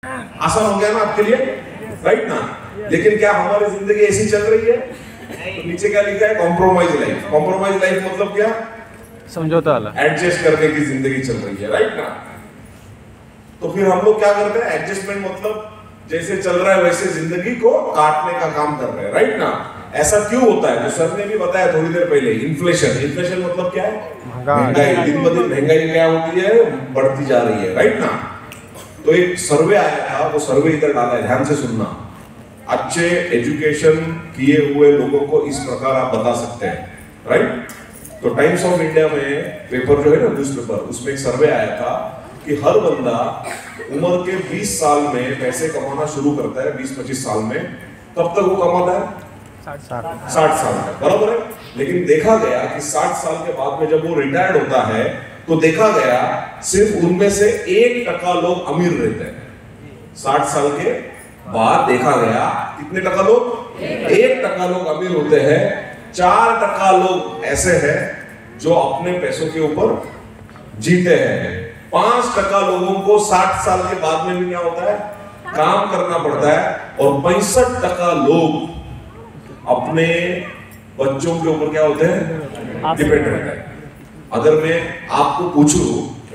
आसान हो गया ना आपके लिए, राइट ना? लेकिन क्या हमारी जिंदगी ऐसी चल रही है? तो नीचे क्या लिखा है? Compromise life. कॉम्प्रोमाइज लाइफ मतलब क्या? समझौता वाला, एडजस्ट करने की जिंदगी चल रही है, राइट ना? तो फिर हम लोग क्या करते हैं? एडजस्टमेंट मतलब जैसे चल रहा है वैसे जिंदगी को काटने का काम कर रहे हैं, राइट ना? ऐसा क्यों होता है? जो सर ने भी बताया थोड़ी देर पहले, इन्फ्लेशन। इन्फ्लेशन मतलब क्या है? महंगाई। दिन ब दिन महंगाई क्या होती है? बढ़ती जा रही है, राइट ना? तो एक सर्वे आया था, वो सर्वे इधर डाला है, ध्यान से सुनना। अच्छे एजुकेशन किए हुए लोगों को इस प्रकार आप बता सकते हैं, राइट? तो टाइम्स ऑफ इंडिया में पेपर जो है ना, न्यूज़पेपर, उसमें एक सर्वे आया था कि हर बंदा उम्र के 20 साल में पैसे कमाना शुरू करता है, 20-25 साल में, तब तक वो कमाता है 60 साल तक, बराबर है? लेकिन देखा गया कि 60 साल के बाद में जब वो रिटायर्ड होता है तो देखा गया सिर्फ उनमें से 1% लोग अमीर रहते हैं। 60 साल के बाद देखा गया कितने टका लोग? 1% लोग अमीर होते हैं। 4% लोग ऐसे हैं जो अपने पैसों के ऊपर जीते हैं। 5% लोगों को 60 साल के बाद में भी क्या होता है? काम करना पड़ता है। और 65% लोग अपने बच्चों के ऊपर क्या होते हैं? डिपेंड रहते हैं। अगर मैं आपको पूछूं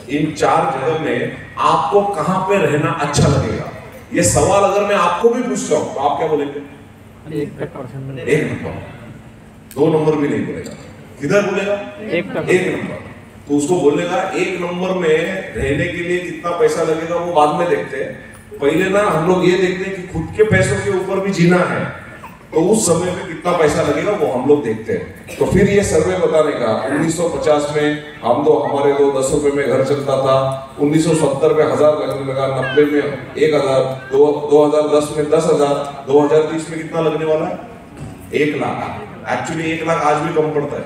इन 4 जगह में आपको कहां पे रहना अच्छा लगेगा, ये सवाल अगर मैं आपको भी पूछता हूं तो आप क्या बोलेंगे? 1 नंबर। 2 नंबर भी नहीं बोलेगा। किधर बोलेगा? 1 नंबर। तो उसको बोलेगा 1 नंबर में रहने के लिए कितना पैसा लगेगा वो बाद में देखते हैं। पहले ना हम लोग ये देखते हैं कि खुद के पैसों के ऊपर भी जीना है, तो उस समय में कितना पैसा लगेगा वो हम लोग देखते हैं। तो फिर ये सर्वे बताने का 1950 में हम तो हमारे तो 10 रुपए में घर चलता था, 1970 में 1000 लगने लगा, 90 में 1000, 2010 में 10,000, 2030 में कितना लगने वाला है? 1 लाख। एक्चुअली 1 लाख आज भी कम पड़ता है,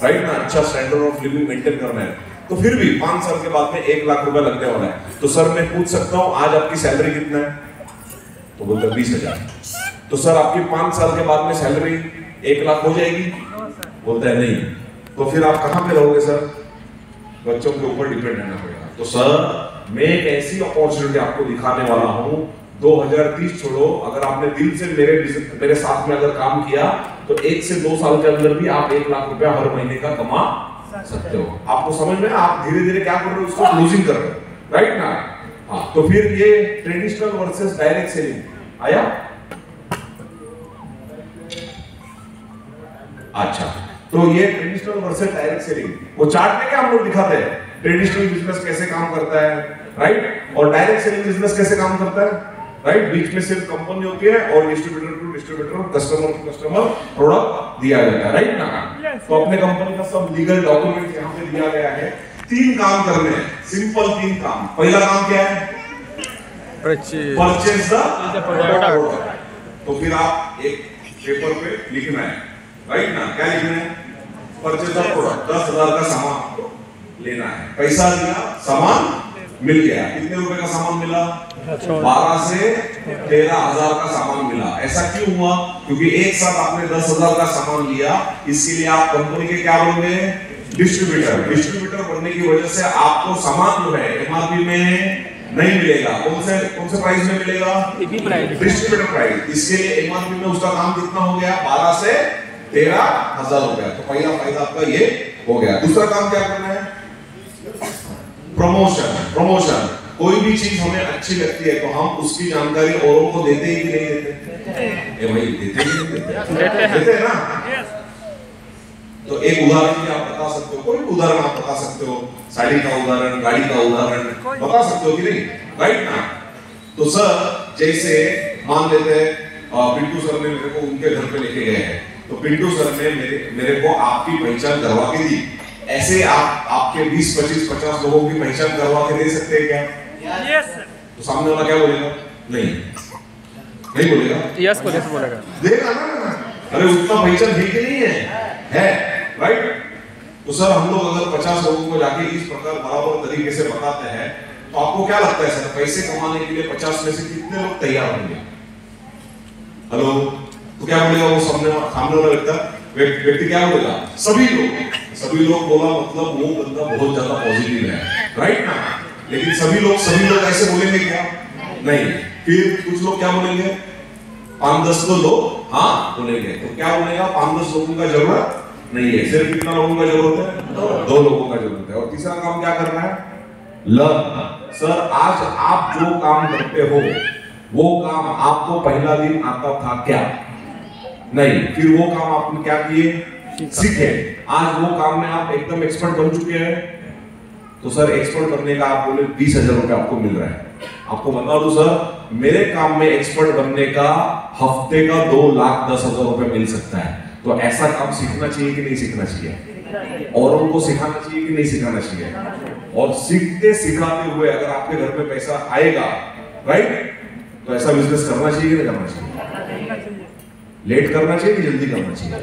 राइट ना? अच्छा स्टैंडर्ड ऑफ लिविंग मेंटेन करना है तो फिर भी 5 साल के बाद में 1 लाख रुपए लगने वाला है। तो सर मैं पूछ सकता हूँ आज आपकी सैलरी कितना है? तो बोलते 20,000। तो सर आपकी 5 साल के बाद में सैलरी 1 लाख हो जाएगी? बोलता है नहीं। तो फिर आप कहां पे रहोगे सर? बच्चों के ऊपर डिपेंड रहना पड़ेगा। तो सर मैं एक ऐसी अपॉर्चुनिटी आपको दिखाने वाला हूं, 2030 छोड़ो, अगर आपने दिल से मेरे साथ में अगर काम किया तो 1 से 2 साल के अंदर भी आप 1 लाख रुपया हर महीने का कमा सकते हो। आपको समझ में? आप धीरे धीरे क्या कर रहे हो? उसको क्लोजिंग कर रहे हो, राइट ना? हाँ, तो फिर ये ट्रेडिशनल वर्सेस डायरेक्ट सेलिंग आया। अच्छा, तो ये ट्रेडिशनल वर्सेस डायरेक्ट सेलिंग, वो चार्ट में क्या हम लोग दिखाते हैं? ट्रेडिशनल बिजनेस कैसे काम करता है, राइट? और डायरेक्ट सेलिंग बिजनेस कैसे काम करता है, राइट? बीच में सिर्फ कंपनी होती है और distributor to distributor, customer to customer product दिया जाता है, राइट ना? तो अपने कंपनी का सब लीगल डॉक्यूमेंट यहाँ पे दिया गया है। 3 काम करने हैं, सिंपल 3 काम। पहला काम क्या है? Purchase the product. तो फिर आप एक पेपर पे लिखना है, राइट ना? क्या लिखना है? Purchase the product. 10,000 का सामान लेना है, पैसा दिया, सामान मिल गया। कितने रुपए का सामान मिला? 12 से 13,000 का सामान मिला। ऐसा क्यों हुआ? क्योंकि एक साथ आपने 10,000 का सामान लिया, इसके लिए आप कंपनी के क्या बन गए? डिस्ट्रीब्यूटर। डिस्ट्रीब्यूटर बनने की वजह से आपको सामान जो है एमआरपी में नहीं मिलेगा। कौन से प्राइस में मिलेगा? Distributor price. इसके लिए एमआरपी में उसका काम कितना हो गया? 12 से 13,000 हो गया। तो पहला फायदा आपका ये हो गया। दूसरा काम क्या करना है? प्रमोशन। प्रमोशन, कोई भी चीज हमें अच्छी लगती है तो हम उसकी जानकारी औरों को देते ही कि नहीं देते? ए भाई देते ही नहीं देते हैं ना? तो एक उदाहरण भी आप बता सकते हो, कोई उदाहरण आप बता सकते हो, साड़ी का उदाहरण, गाड़ी का उदाहरण बता सकते हो कि नहीं, राइट ना? तो सर जैसे मान लेते हैं पिंटू सर ने मेरे को उनके घर पे लेके गए हैं, तो पिंटू सर ने मेरे को आपकी पहचान करवा के दी। ऐसे आपके 20, 25, 50 लोगों की पहचान करवा के दे सकते हैं क्या? Yes sir. तो सामने वाला क्या बोलेगा? नहीं बोलेगा। यस बोलेगा। देगा ना? अरे उतना पहचान है कि नहीं है, राइट? तो सर हम लोग अगर 50 लोगों को जाके इस प्रकार बराबर तरीके से बताते हैं तो आपको क्या लगता है सर, पैसे कमाने के लिए 50 में से कितने लोग तैयार होंगे? हेलो, तो क्या बोलेगा वो सामने वाला व्यक्ति क्या बोलेगा? सभी लोग बोला मतलब वो बंदा बहुत ज्यादा पॉजिटिव है, राइट ना? लेकिन सभी लोग ऐसे बोलेंगे क्या? नहीं। फिर कुछ लोग क्या बोलेंगे, 5-10 लोग हाँ बोलेंगे। तो क्या बोलेगा, 5-10 लोगों का जरूरत नहीं है, सिर्फ कितना लोगों का जरूरत है, 2 लोगों का जरूरत है। और तीसरा काम क्या करना है, लर्न। सर आज आप जो काम करते हो वो काम आपको पहला दिन आता था क्या, नहीं, फिर वो काम आपने क्या किए, सीखे। आज वो काम में आप एकदम एक्सपर्ट बन चुके हैं। तो सर एक्सपर्ट बनने का आप बोले 20,000 रुपए आपको मिल रहा है। आपको बता दो सर, मेरे काम में एक्सपर्ट बनने का हफ्ते का 2,10,000 रुपए मिल सकता है। तो ऐसा काम सीखना चाहिए कि नहीं सीखना चाहिए, औरों को सिखाना चाहिए कि नहीं सिखाना चाहिए। और सीखते सिखाते हुए अगर आपके घर में पैसा आएगा, राइट, तो ऐसा बिजनेस करना चाहिए कि नहीं करना चाहिए, लेट करना चाहिए कि जल्दी करना चाहिए।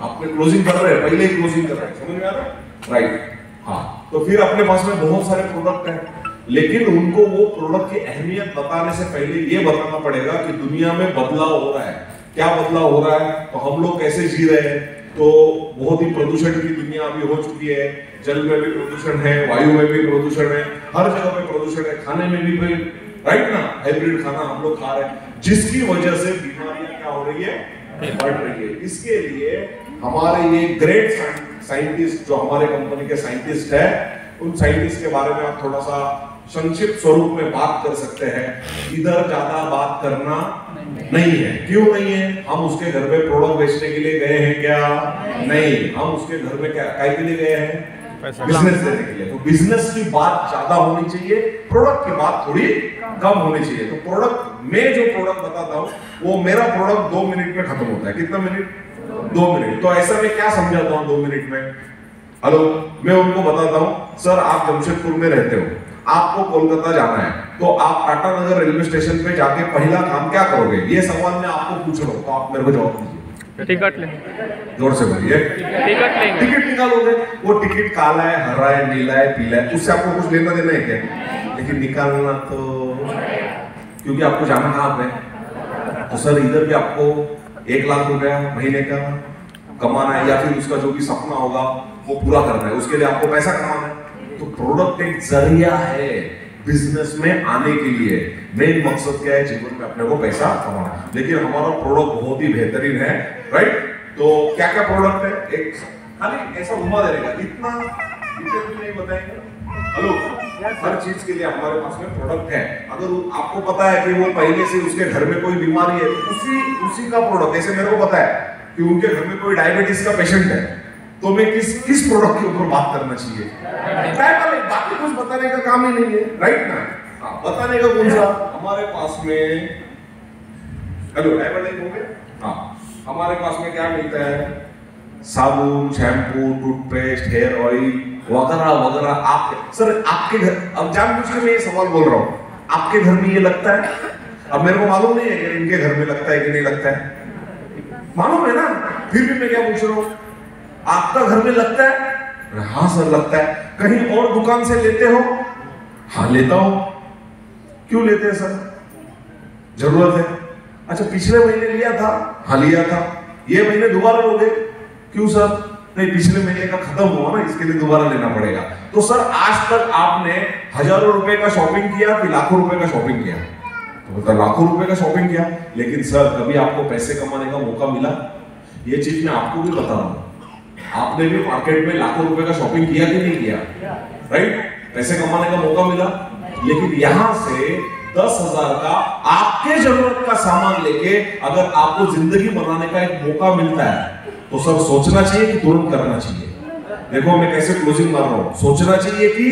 आपने क्लोजिंग कर रहे हैं, पहले ही क्लोजिंग कर रहे हैं, समझ में आ रहा है, राइट। हाँ, तो फिर अपने पास में बहुत सारे प्रोडक्ट हैं, लेकिन उनको वो प्रोडक्ट की अहमियत बताने से पहले ये बताना पड़ेगा कि दुनिया में बदलाव हो रहा है। क्या बदलाव हो रहा है, तो हम लोग कैसे जी रहे हैं। तो बहुत ही प्रदूषण की दुनिया अभी हो चुकी है, जल में भी प्रदूषण है, वायु में भी प्रदूषण है, हर जगह पे प्रदूषण है, खाने में भी भाई, राइट ना, हाइब्रिड खाना हम लोग खा रहे हैं, जिसकी वजह से बीमारियां क्या हो रही है, बढ़ रही है। इसके लिए हमारे ये ग्रेट साइंटिस्ट जो हमारे कंपनी के साइंटिस्ट है, उन साइंटिस्ट के बारे में आप थोड़ा सा संक्षिप्त स्वरूप में बात कर सकते हैं। इधर ज्यादा बात करना नहीं है। क्यों नहीं है, हम उसके घर में प्रोडक्ट बेचने के लिए गए हैं क्या, नहीं, हम उसके घर में क्या के लिए गए हैं, बिजनेस देने के लिए। तो बिजनेस की बात ज्यादा होनी चाहिए, प्रोडक्ट की बात थोड़ी कम होनी चाहिए। तो प्रोडक्ट, मैं जो प्रोडक्ट बताता हूँ वो मेरा प्रोडक्ट 2 मिनट में खत्म होता है। कितना मिनट, 2 मिनट। तो ऐसा मैं क्या समझाता हूँ 2 मिनट में, हेलो, मैं उनको बताता हूँ, सर आप जमशेदपुर में रहते हो, आपको कोलकाता जाना है, तो आप टाटा नगर रेलवे स्टेशन पे जाके पहला काम क्या करोगे, ये सवाल मैं आपको पूछ रहा हूँ, तो आप मेरे को जवाब दीजिए। टिकट लेंगे, जोर से बोलिए। टिकट लेंगे। टिकट निकालोगे, वो टिकट काला है, हरा है, नीला है, पीला है, उससे आपको कुछ लेना देना है क्या, लेकिन निकालना तो, क्योंकि आपको जाना कहाँ पे। तो सर इधर भी आपको 1 लाख रुपया महीने का कमाना है, या फिर उसका जो भी सपना होगा वो पूरा करना है, उसके लिए आपको पैसा कमाना है। तो प्रोडक्ट एक जरिया है बिजनेस में आने के लिए। मेन मकसद क्या है, जीवन में अपने को पैसा कमाना। लेकिन हमारा प्रोडक्ट बहुत ही बेहतरीन है, राइट। तो क्या क्या प्रोडक्ट है, एक खाली ऐसा घुमा देगा, इतना नहीं बताएंगे। हेलो, हर चीज के लिए हमारे पास में प्रोडक्ट है। अगर आपको पता है कि वो पहले से उसके घर में कोई बीमारी है, तो उसी का प्रोडक्ट, जैसे मेरे को पता है कि उनके घर में कोई डायबिटीज का पेशेंट है, तो मैं किस प्रोडक्ट के ऊपर बात करना चाहिए, बाकी कुछ बताने का काम ही नहीं है, राइट ना। हाँ, बताने का कौन सा, हमारे पास में, हेलो डायबिटीज हो गया, हाँ, हमारे पास में क्या मिलता है, साबुन, शैम्पू, टूथपेस्ट, हेयर ऑयल वगैरह वगैरह। आप सर आपके घर, अब जानबूझ के मैं ये सवाल बोल रहा हूँ, आपके घर में ये लगता है, अब मेरे को मालूम नहीं है कि इनके घर में लगता है कि नहीं लगता है, मालूम है ना, फिर भी मैं क्या पूछ रहा हूँ, आपका घर में लगता है, हाँ सर लगता है। कहीं और दुकान से लेते हो, हाँ लेता हूं। क्यों लेते हैं सर, जरूरत है। अच्छा पिछले महीने लिया था, हाँ लिया था, ये महीने दोबारा लोगे, क्यों सर, नहीं पिछले महीने का खत्म हुआ ना, इसके लिए दोबारा लेना पड़ेगा। तो सर आज तक आपने हजारों रुपए का शॉपिंग किया कि लाखों रुपए का शॉपिंग किया, तो मतलब लाखों रुपए का शॉपिंग किया, लेकिन सर कभी आपको पैसे कमाने का मौका मिला, ये चीज मैं आपको भी बता रहा हूं, आपने भी मार्केट में लाखों रुपए का शॉपिंग किया कि नहीं किया, राइट, पैसे कमाने का मौका मिला। लेकिन यहां से 10,000 का आपके जरूरत का सामान लेके अगर आपको जिंदगी बनाने का एक मौका मिलता है, तो सर सोचना चाहिए कि तुरंत करना चाहिए। देखो मैं कैसे क्लोजिंग मार रहा हूं, सोचना चाहिए कि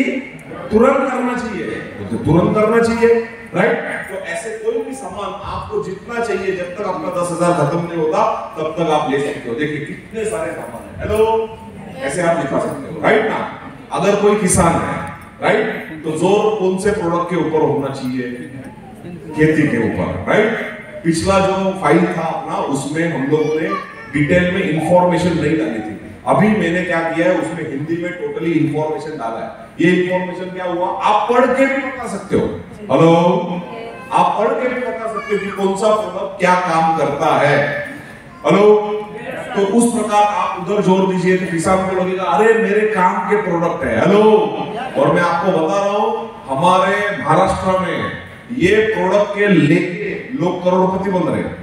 तुरंत करना चाहिए, तो तुरंत करना चाहिए, राइट। तो ऐसे कोई भी सामान आपको जितना चाहिए, जब तक आपका 10,000 खत्म नहीं होता तब तक आप ले सकते हो। देखिए कितने सारे सामान है, हेलो, ऐसे आप दिखा सकते हो, राइट ना। अगर कोई किसान है, राइट, तो जोर कौन से प्रोडक्ट के ऊपर होना चाहिए, खेती के ऊपर, राइट। पिछला जो फाइल था अपना, उसमें हम लोगों ने डिटेल में इंफॉर्मेशन नहीं डाली थी। अभी मैंने क्या किया है, उसमें हिंदी में टोटली इंफॉर्मेशन डाला है। ये इंफॉर्मेशन क्या हुआ, आप पढ़ के भी बता सकते हो, हेलो, आप पढ़ के भी बता सकते हो कि कौन सा प्रोडक्ट क्या काम करता है, हेलो। तो उस प्रकार आप उधर जोर दीजिए, तो किसान को लगेगा अरे मेरे काम के प्रोडक्ट है, हेलो। और मैं आपको बता रहा हूं, हमारे महाराष्ट्र में ये प्रोडक्ट के लेके लोग करोड़पति बन रहे हैं।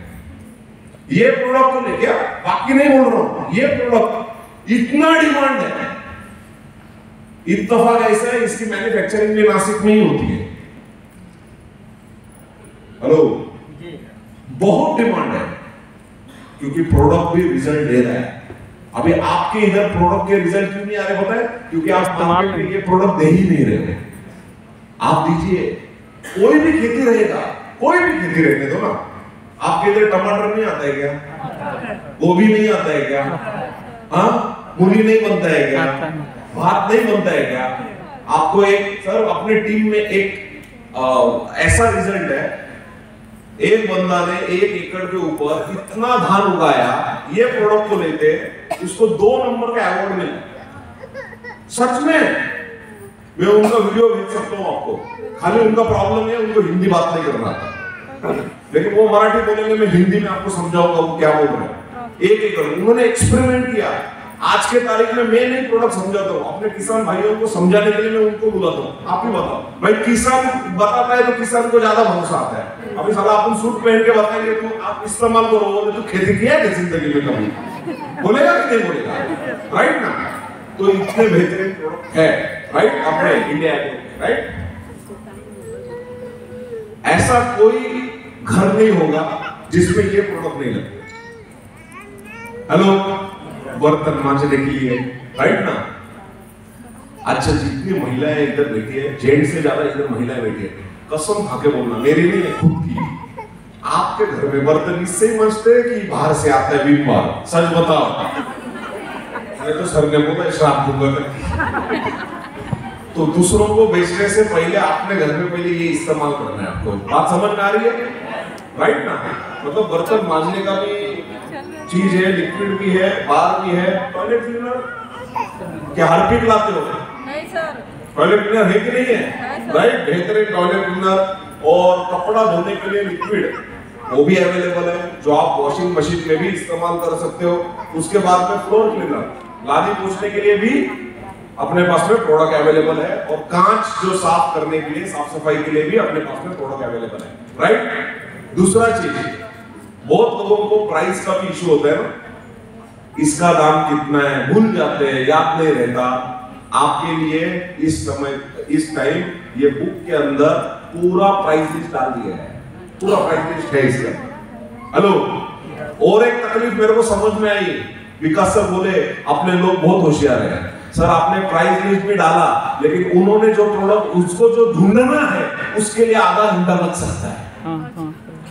ये प्रोडक्ट को लेके, बाकी नहीं बोल रहा हूं, ये प्रोडक्ट इतना डिमांड है। इत्तेफाक ऐसा है, इसकी मैन्युफैक्चरिंग भी नासिक में ही होती है। हेलो, बहुत डिमांड है क्योंकि प्रोडक्ट भी रिजल्ट दे रहा है। अभी आपके इधर प्रोडक्ट के रिजल्ट क्यों नहीं आ रहे पता है? क्योंकि आप मार्केट में ये प्रोडक्ट दे ही नहीं रहे। आप दीजिए, कोई भी खेती रहेगा, कोई भी खेती रहने दो ना। आपके इधर टमाटर नहीं आता है क्या? गोभी नहीं आता है क्या? हाँ, मूली नहीं बनता है क्या? भात नहीं बनता है क्या? आपको एक सर अपने टीम में एक ऐसा रिजल्ट है, एक बंदा ने 1 एकड़ के ऊपर इतना धान उगाया, ये प्रोडक्ट को लेते उसको 2 नंबर का अवार्ड मिला। सच में मैं उनका वीडियो भेज सकता हूं आपको। खाली उनका प्रॉब्लम है, उनको हिंदी बात नहीं करना आता, लेकिन वो मराठी बोलेंगे, मैं हिंदी में आपको समझाऊंगा वो क्या बोल रहे हैं। 1 एकड़ उन्होंने एक्सपेरिमेंट किया। आज के तारीख में मैं नहीं प्रोडक्ट समझाता हूँ, अपने किसान भाइयों को समझाने के लिए मैं उनको बुलाता हूँ। आप ही बताओ भाई, किसान बताता है तो किसान को ज्यादा भरोसा आता है। अभी साला अपन सूट पहन के बताएंगे तो आप इस्तेमाल करो, बोले तो खेती किया है जिंदगी में कभी? बोलेगा कि नहीं बोलेगा? राइट ना? तो इतने बेहतरीन प्रोडक्ट है, राइट, अपने इंडिया में, राइट। ऐसा कोई घर नहीं होगा जिसमें ये प्रोडक्ट नहीं लगते। हेलो, बर्तन मांजने के लिए, राइट ना? अच्छा, जितनी महिलाएं इधर बैठी है, जेंट्स से ज्यादा इधर महिलाएं बैठी है, कसम खा के बोलना, मेरी नहीं है, खुद की। आपके घर में बर्तन इससे ही मंजते हैं कि बाहर से आता है विम बार? सच बताओ। मैं तो सर ने बोला श्राप दूंगा। तो दूसरों को बेचने से पहले अपने घर में पहले ये इस्तेमाल करना है। आपको बात समझ में आ रही है, राइट ना? मतलब बर्तन मांजने का भी चीज है, लिक्विड भी है, बार भी है। टॉयलेट क्लीनर क्या हार्पिक लाते हो? नहीं सर। टॉयलेट क्लीनर है कि नहीं है? राइट, बेहतरीन टॉयलेट क्लीनर और कपड़ा धोने के लिए लिक्विड वो भी अवेलेबल है, जो आप वॉशिंग मशीन में भी इस्तेमाल कर सकते हो। उसके बाद में फ्लोर क्लीनर, लादी पोंछने के लिए भी अपने पास में प्रोडक्ट अवेलेबल है, और कांच जो साफ करने के लिए, साफ सफाई के लिए भी अपने पास में प्रोडक्ट अवेलेबल है, राइट। दूसरा चीज, बहुत लोगों को प्राइस का भी इशू होता है ना, इसका दाम कितना है भूल जाते हैं, याद नहीं रहता। आपके लिए इस समय, इस टाइम ये बुक के अंदर पूरा प्राइस लिस्ट डाल दिया है, पूरा प्राइस लिस्ट है इसका। हेलो, और एक तकलीफ मेरे को समझ में आई, विकास सर बोले अपने लोग बहुत होशियार हैं। सर, आपने प्राइस लिस्ट में डाला, लेकिन उन्होंने जो प्रोडक्ट उसको जो ढूंढना है उसके लिए आधा घंटा लग सकता है।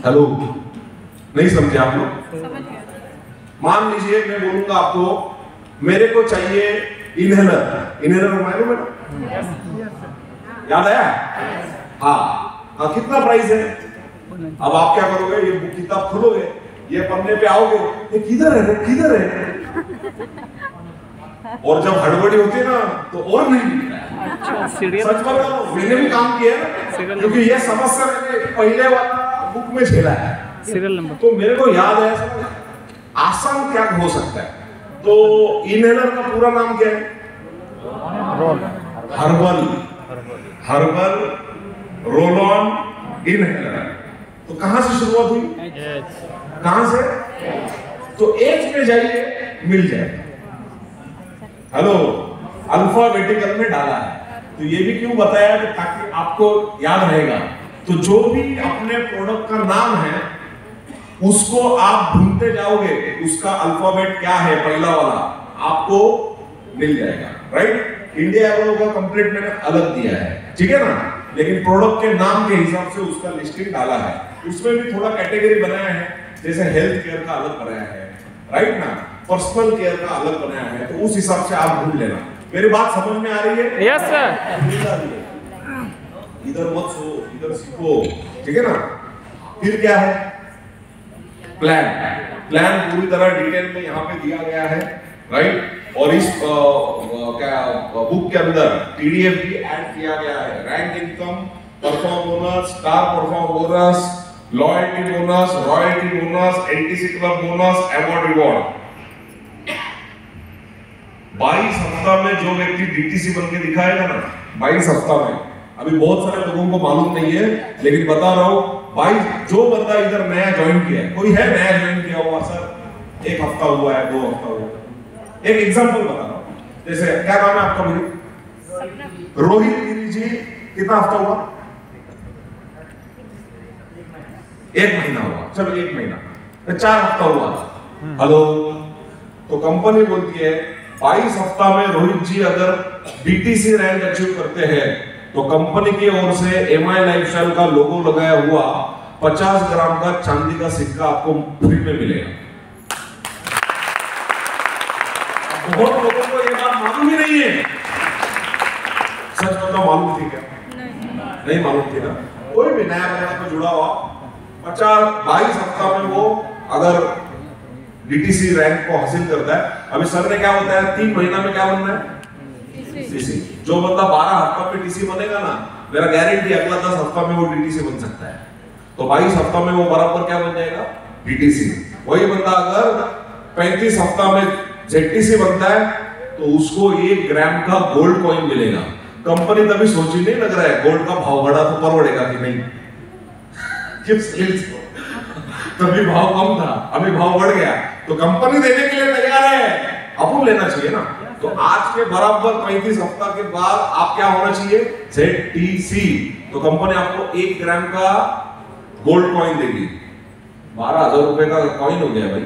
हेलो, नहीं समझे आप लोग? मान लीजिए मैं बोलूंगा आपको, मेरे को चाहिए इनहेलर। इनहेलर मालूम है ना? याद आया? हाँ, कितना प्राइस है? अब आप क्या करोगे? ये बुक किताब खोलोगे, ये पन्ने पे आओगे, ये किधर है, किधर है? और जब हड़बड़ी होती है ना तो और नहीं। सच बताओ, मैंने भी काम किया है, क्योंकि ये समस्या मैंने पहले वाला बुक में झेला है। सीरियल नंबर तो मेरे को याद है, आसान क्या हो सकता है। तो इनहेलर का पूरा नाम क्या है? Herbal roll on inhaler. तो कहां से शुरुआत हुई? कहां से? तो एच में जाइए, मिल जाएगा। हेलो, अल्फाबेटिकल में डाला है। तो ये भी क्यों बताया कि ताकि आपको याद रहेगा। तो जो भी अपने प्रोडक्ट का नाम है उसको आप ढूंढते जाओगे, उसका अल्फाबेट क्या है पहला वाला, आपको मिल जाएगा, राइट। इंडिया एग्रो का कंप्लीट मैंने अलग दिया है, ठीक है ना, लेकिन प्रोडक्ट के नाम के हिसाब से उसका लिस्टिंग डाला है। उसमें भी थोड़ा कैटेगरी बनाया है, जैसे हेल्थ केयर का अलग बनाया है, राइट ना, पर्सनल केयर का अलग बनाया है। तो उस हिसाब से आप ढूंढ लेना। मेरी बात समझ में आ रही है? Yes sir. इधर मत सो, इधर सीखो, ठीक है ना। फिर क्या है? प्लान पूरी तरह डिटेल में यहाँ पे दिया गया है, राइट। और इस क्या बुक के अंदर पीडीएफ भी ऐड किया गया है। Rank income, perform bonus, star perform bonus, loyalty bonus, royalty bonus, NTC club bonus, award reward. 22 हफ्ता में जो व्यक्ति डीटीसी बन के दिखाएगा ना, 22 हफ्ता में, अभी बहुत सारे लोगों को मालूम नहीं है, लेकिन बता रहा हूं भाई, जो बंदा इधर नया ज्वाइन किया है, कोई है नया ज्वाइन किया हुआ सर, 1 हफ्ता हुआ है, 2 हफ्ता हुआ है, एक एग्जांपल बता रहा हूं, जैसे क्या नाम है आपका भाई? रोहित गिरी जी, कितना हफ्ता हुआ? 1 महीना हुआ, चलो 1 महीना, 4 हफ्ता हुआ। हेलो, तो कंपनी बोलती है 22 हफ्ता में रोहित जी अगर बीटीसी रैंक अचीव करते हैं तो कंपनी की ओर से एमआई लाइफस्टाइल का लोगो लगाया हुआ 50 ग्राम का चांदी का सिक्का आपको फ्री में मिलेगा। बहुत लोगों को ये बात मालूम ही नहीं है। सच बताओ, मालूम थी क्या? नहीं मालूम थी ना। कोई भी नया बंदा को जुड़ा हुआ 22 हफ्ता में वो अगर डीटीसी रैंक को हासिल करता है, अभी सर ने क्या बताया, 3 महीना में क्या बनना है? टीसी। जो बंदा 12 हफ्ता में टीसी बनेगा ना, मेरा गारंटी अगला 10 हफ्ता में वो डीटीसी बन सकता है। तो 22 हफ्ता में वो बराबर क्या बन जाएगा? डीटीसी। वही बंदा अगर 35 हफ्ता में जेटीसी बनता है तो उसको 1 ग्राम का गोल्ड कॉइन मिलेगा। कंपनी तभी सोची नहीं लग रहा है गोल्ड का भाव बढ़ा तो परवड़ेगा कि नहीं, तभी भाव कम था, अभी भाव बढ़ गया, तो कंपनी देने के लिए तैयार है, अपन लेना चाहिए ना। तो आज के बराबर 35 हफ्ता के बाद आप क्या होना चाहिए? ZTC। तो कंपनी आपको 1 ग्राम का गोल्ड कॉइन देगी। 12,000 रुपए का कॉइन हो गया भाई,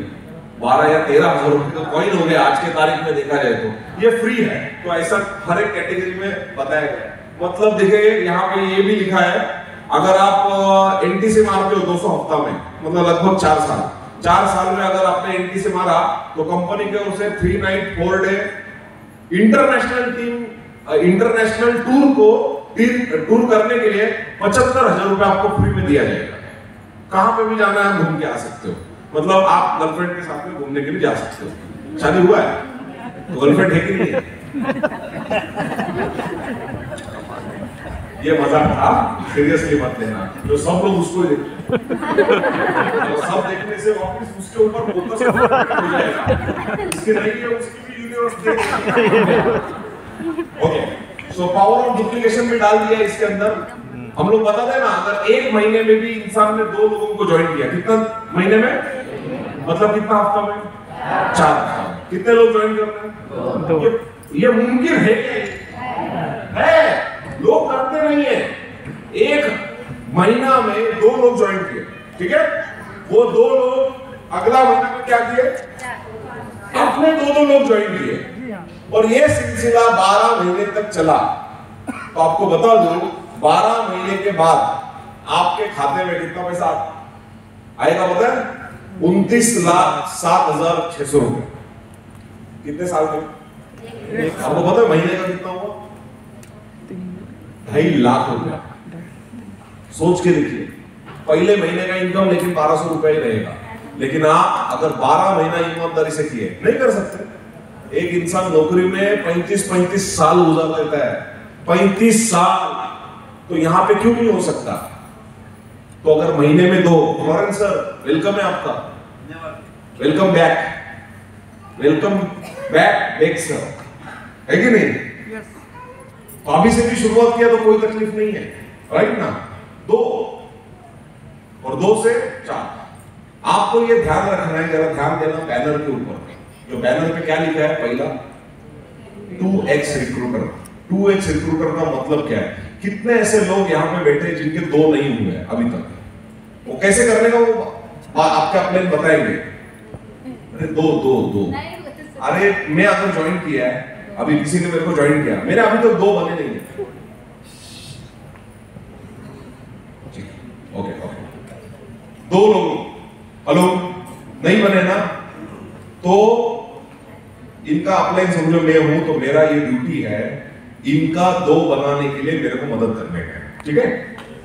12 या 13,000 रुपए का कॉइन हो गया आज के तारीख में देखा जाए तो। ये फ्री है, तो ऐसा हर एक कैटेगरी में बताया गया। मतलब देखिए यहाँ पे ये भी लिखा है, अगर आप एनटीसी मारते हो 200 हफ्ता में, मतलब लगभग 4 साल में अगर आपने एनटीसी मारा तो कंपनी की ओर से 3 नाइट 4 डे इंटरनेशनल टूर करने के लिए 75,000 रुपए आपको फ्री में दिया जाएगा। कहां पे भी जाना है घूम के आ सकते हो, मतलब आप गर्लफ्रेंड के साथ में घूमने के लिए जा सकते हो। शादी हुआ है तो गर्लफ्रेंड है कि नहीं है? ये मजाक था, सीरियसली मत लेना, तो सब लोग उसको ही देखते तो सब देखने से वापस उसके ऊपर फोकस हो जाएगा। इसके नहीं है, उसकी भी universe okay. So power of duplication भी डाल दिया इसके अंदर। हम लोग बता दें ना, अगर 1 महीने में भी इंसान ने 2 लोगों को ज्वाइन किया, कितना महीने में, मतलब कितना हफ्ता में? 4 हफ्ता। कितने लोग ज्वाइन कर रहे हैं? ये मुमकिन है, लोग करते नहीं है। 1 महीना में 2 लोग ज्वाइन किए, ठीक है, वो 2 लोग अगला महीना में क्या किए? अपने 2 लोग ज्वाइन किए, और ये सिलसिला 12 महीने तक चला। तो आपको बता दूं, 12 महीने के बाद आपके खाते में कितना पैसा आएगा पता है? 29,07,600 रुपए। कितने साल में? आपको पता है महीने का कितना हुआ? 2.5 लाख रुपए। सोच के देखिए, पहले महीने का इनकम लेकिन 1200 रुपए ही रहेगा, लेकिन आप अगर 12 महीना ईमानदारी से किए, नहीं कर सकते। एक इंसान नौकरी में 35 साल गुजार देता है, 35 साल, तो यहां पे क्यों नहीं हो सकता? तो अगर महीने में 2, लॉरेंस सर वेलकम है आपका, वेलकम बैक सर, है कि नहीं? तो अभी से भी शुरुआत किया तो कोई तकलीफ नहीं है, राइट ना? 2 और 2 से 4। आपको ये ध्यान रखना है, जरा ध्यान देना बैनर के ऊपर। जो बैनर पे क्या लिखा है? पहला 2x रिक्रूटर। 2x रिक्रूटर का मतलब क्या है? कितने ऐसे लोग यहाँ पे बैठे जिनके 2 नहीं हुए हैं अभी तक? वो कैसे करने का वो आपका प्लान बताएंगे। अरे 2 अरे मैं अगर ज्वाइन किया है, अभी किसी ने मेरे को ज्वाइन किया, मेरे अभी तक 2 बने नहीं है। ओके 2 लोग, हेलो, नहीं बने ना, तो इनका अपलाइन समझो मैं हूं, तो मेरा ये ड्यूटी है इनका 2 बनाने के लिए मेरे को मदद करने का, ठीक है?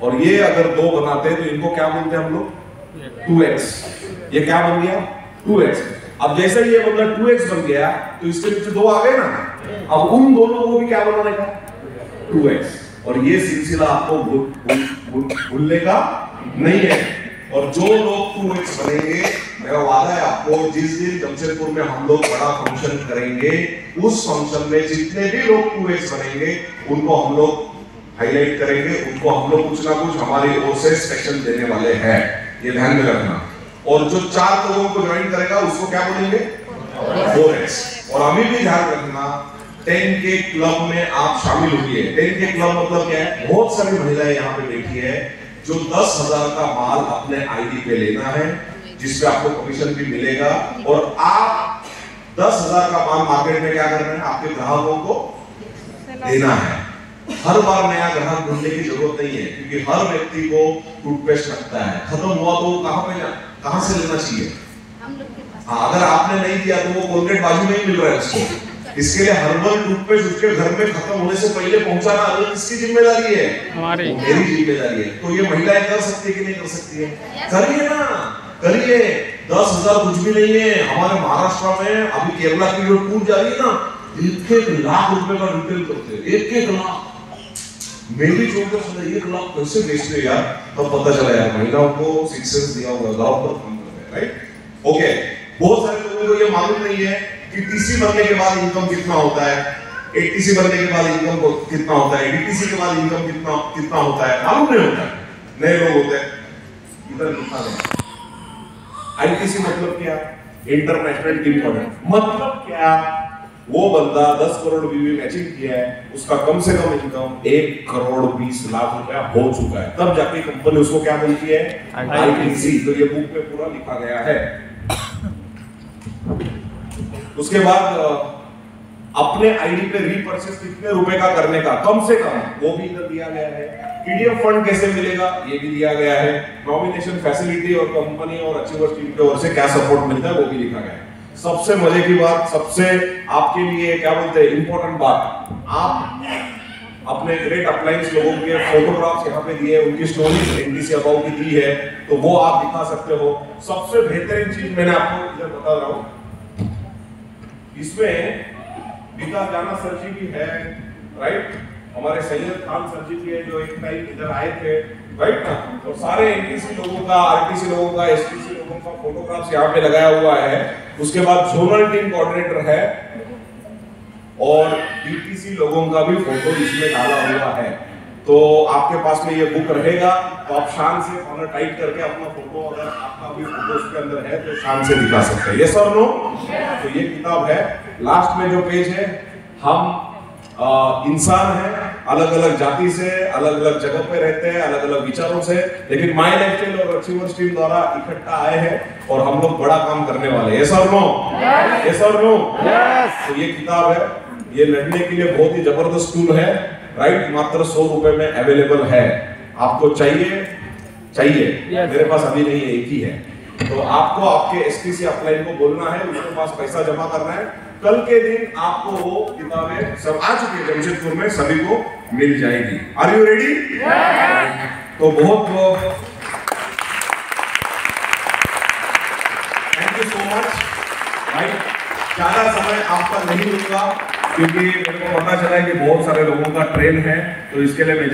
और ये अगर 2 बनाते हैं तो इनको क्या बोलते हैं हम लोग? 2x। ये क्या बन गया? 2x। अब जैसे ये बंदा 2x बन गया तो इसके पीछे 2 आ गए ना, अब उन दोनों को भी क्या बनाने का? 2x। और ये सिलसिला आपको भूलने का नहीं है। और जो लोग 2x बनेंगे, मेरा वादा है आपको, जिस दिन जमशेदपुर में हम लोग बड़ा फंक्शन करेंगे, उस फंक्शन में जितने भी लोग 2x बनेंगे उनको हम लोग हाईलाइट करेंगे उनको हम लोग कुछ ना कुछ हमारी ओर से स्पेशल देने वाले हैं, ये ध्यान में रखना। और जो 4 लोगों को ज्वाइन करेगा उसको क्या बोलेंगे? 4x। और अभी भी ध्यान रखना 10K क्लब में आप शामिल होइए। 10K क्लब मतलब क्या है? बहुत सारी महिलाएं यहाँ पे बैठी है जो 10,000 का माल अपने आईडी पे लेना है, जिसपे आपको कमीशन भी मिलेगा, और आप 10,000 का माल मार्केट में क्या करना है? आपके ग्राहकों को देना है। हर बार नया ग्राहक ढूंढने की जरूरत नहीं है, क्योंकि हर व्यक्ति को टूथपेस्ट लगता है, खत्म हुआ तो कहां से लेना चाहिए? हाँ, अगर आपने नहीं दिया तो वो कोलगेट बाजू में ही मिल रहा है उसको। इसके लिए हर्बल टूथपेस्ट उसके घर में खत्म होने से पहले पहुंचाना अगर किसकी जिम्मेदारी है? हमारी, मेरी जिम्मेदारी है। तो ये महिलाएं कर सकती है कि नहीं कर सकती है? करिए ना, करिए। 10,000 कुछ भी नहीं है। हमारे महाराष्ट्र में अभी केरला की जो टूर जा रही है ना, 1 लाख रुपए का रिटेल करते हैं। 1 लाख। मैं भी चौंका, 1 लाख कैसे बेचते यार? तब पता चला यार महिलाओं को शिक्षण दिया हुआ गांव पर काम कर रहे हैं, राइट? ओके। बहुत सारे लोगों को ये मालूम नहीं है कि टीसी बनने के बाद इनकम कितना होता है, एटीसी बनने के बाद इनकम कितना होता है, डीटीसी के बाद इनकम कितना होता है, मालूम नहीं होता है। नए लोग होते हैं, इधर लिखा है आईटीसी मतलब क्या? International team project. मतलब क्या? वो बंदा 10 करोड़ बीवी मैचिंग किया है, उसका कम से कम इनकम 1 करोड़ 20 लाख रुपया हो चुका है, तब जाके कंपनी उसको क्या बोलती है? आईटीसी। तो ये बुक में पूरा लिखा गया है। उसके बाद अपने आईडी पे रीपर्चेस कितने रुपए का करने का, कम से कम, वो भी इधर दिया गया है। पीडीएफ फंड कैसे मिलेगा, ये भी दिया गया है। नॉमिनेशन फैसिलिटी और कंपनी और अचीवर्स टीम की ओर से क्या सपोर्ट मिलता है, वो भी लिखा गया है। सबसे मजे की बात, सबसे आपके लिए क्या बोलते हैं इंपॉर्टेंट बात, आप अपने ग्रेट अपलायंस लोगों के फोटोग्राफ्स यहाँ पे दिए, उनकी स्टोरीज एनटीसी अबाउट की दी है, तो वो आप दिखा सकते हो। सबसे बेहतरीन चीज मैंने आपको इधर बता रहा हूँ, इसमें विकास जाना सर जी भी है, राइट? हमारे सैयद खान सर जी भी है जो एक टाइम इधर आए थे, राइट ना? और सारे एनटीसी लोगों का, आरटीसी लोगों का, एसटीसी लोगों का फोटोग्राफ्स यहाँ पे लगाया हुआ है। उसके बाद जोनल टीम कोऑर्डिनेटर है और डीटीसी लोगों का भी फोटो इसमें डाला हुआ है। तो आपके पास में ये बुक रहेगा, तो आप शान से कॉर्नर टाइट करके अपना फोटो, अगर आपका भी फोटो उसके अंदर है तो शान से दिखा सकते हैं। यस और नो? तो ये किताब है। लास्ट में जो पेज है, हम इंसान है, अलग अलग जाति से, अलग अलग जगह पे रहते हैं, अलग अलग विचारों से, लेकिन माय लाइफस्टाइल और अचीवर्स टीम द्वारा इकट्ठा आए हैं और हम लोग बड़ा काम करने वाले हैं। यस और नो? यस और नो? यस। तो ये किताब है, ये लड़ने के लिए बहुत ही जबरदस्त टूल है, राइट? मात्र 100 रुपए में अवेलेबल है। आपको चाहिए? मेरे पास अभी नहीं है, एक ही है। तो आपको आपके एसटीसी अपलाइन को बोलना है, उसके पास पैसा जमा करना है। कल के दिन आपको वो किताबें सब आ चुकी है जमशेदपुर में, सभी को मिल जाएगी। Are you ready? तो बहुत thank you so much. Right, ज्यादा समय आपका नहीं लूंगा क्योंकि मेरे को पता चला है कि बहुत सारे लोगों का ट्रेन है, तो इसके लिए मैं